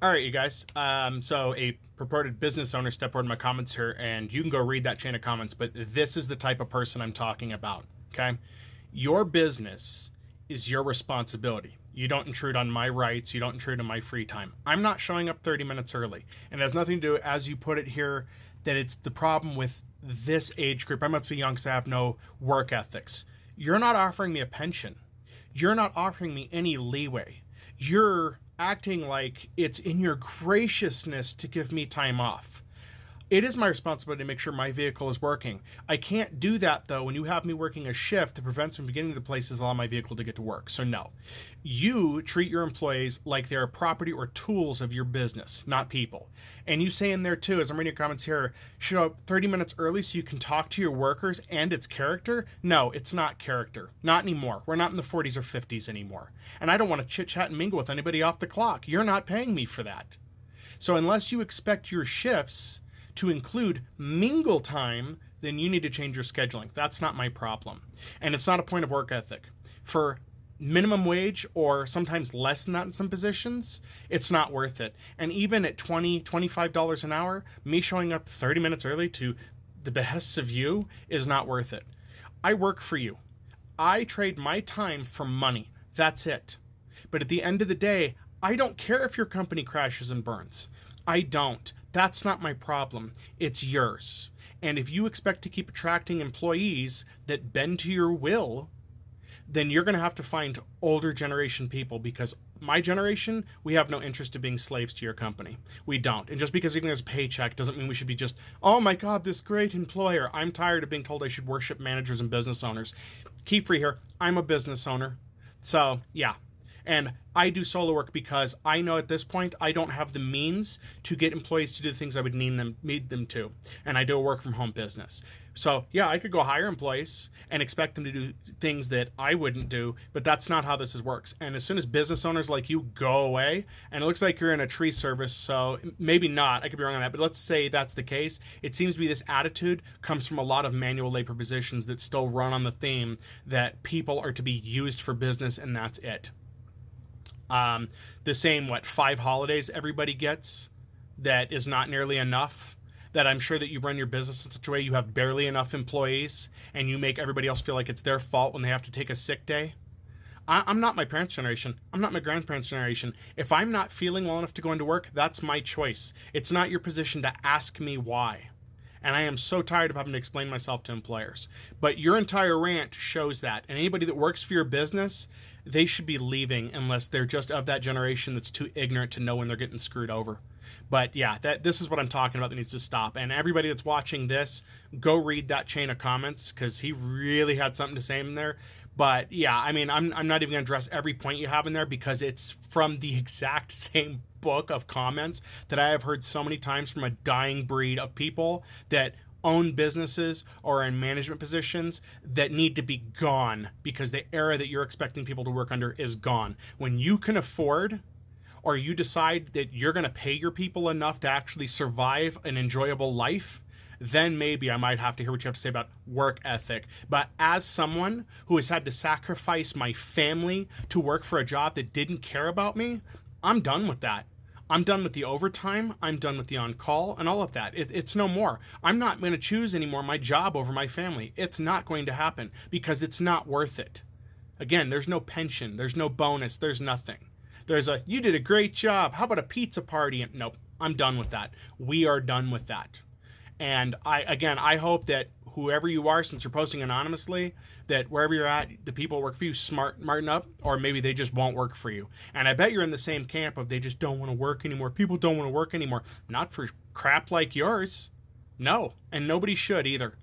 All right, you guys. So a purported business owner stepped forward in my comments here, and you can go read that chain of comments, but this is the type of person I'm talking about, okay? Your business is your responsibility. You don't intrude on my rights. You don't intrude on my free time. I'm not showing up 30 minutes early. And it has nothing to do, as you put it here, that it's the problem with this age group. I'm up to young, so I have no work ethics. You're not offering me a pension. You're not offering me any leeway. You're acting like it's in your graciousness to give me time off. It is my responsibility to make sure my vehicle is working. I can't do that, though, when you have me working a shift that prevents me from getting to the places allow my vehicle to get to work. So, no. You treat your employees like they're property or tools of your business, not people. And you say in there, too, as I'm reading your comments here, show up 30 minutes early so you can talk to your workers and it's character? No, it's not character. Not anymore. We're not in the 40s or 50s anymore. And I don't want to chit-chat and mingle with anybody off the clock. You're not paying me for that. So unless you expect your shifts to include mingle time, then you need to change your scheduling. That's not my problem. And it's not a point of work ethic. For minimum wage or sometimes less than that in some positions, it's not worth it. And even at $20, $25 an hour, me showing up 30 minutes early to the behests of you is not worth it. I work for you. I trade my time for money. That's it. But at the end of the day, I don't care if your company crashes and burns. I don't. That's not my problem. It's yours. And if you expect to keep attracting employees that bend to your will, then you're going to have to find older generation people, because my generation, we have no interest in being slaves to your company. We don't. And just because you're getting us a paycheck doesn't mean we should be just, oh my God, this great employer. I'm tired of being told I should worship managers and business owners. Keep free here. I'm a business owner. So yeah. And I do solo work because I know at this point I don't have the means to get employees to do the things I would need them to. And I do a work from home business. So yeah, I could go hire employees and expect them to do things that I wouldn't do, but that's not how this works. And as soon as business owners like you go away, and it looks like you're in a tree service, so maybe not, I could be wrong on that, but let's say that's the case, it seems to be this attitude comes from a lot of manual labor positions that still run on the theme that people are to be used for business and that's it. The same, 5 holidays everybody gets that is not nearly enough, that I'm sure that you run your business in such a way you have barely enough employees and you make everybody else feel like it's their fault when they have to take a sick day. I'm not my parents' generation. I'm not my grandparents' generation. If I'm not feeling well enough to go into work, that's my choice. It's not your position to ask me why. And I am so tired of having to explain myself to employers. But your entire rant shows that. And anybody that works for your business, they should be leaving unless they're just of that generation that's too ignorant to know when they're getting screwed over. But yeah, this is what I'm talking about that needs to stop. And everybody that's watching this, go read that chain of comments, because he really had something to say in there. But yeah, I mean, I'm not even going to address every point you have in there because it's from the exact same book of comments that I have heard so many times from a dying breed of people that own businesses or are in management positions that need to be gone because the era that you're expecting people to work under is gone. When you can afford, or you decide that you're going to pay your people enough to actually survive an enjoyable life, then maybe I might have to hear what you have to say about work ethic. But as someone who has had to sacrifice my family to work for a job that didn't care about me, I'm done with that. I'm done with the overtime. I'm done with the on-call and all of that. It's no more. I'm not going to choose anymore my job over my family. It's not going to happen because it's not worth it. Again, there's no pension. There's no bonus. There's nothing. There's you did a great job. How about a pizza party? And nope, I'm done with that. We are done with that. And I hope that whoever you are, since you're posting anonymously, that wherever you're at, the people that work for you smarten up, or maybe they just won't work for you. And I bet you're in the same camp of they just don't want to work anymore. People don't want to work anymore. Not for crap like yours. No, and nobody should either.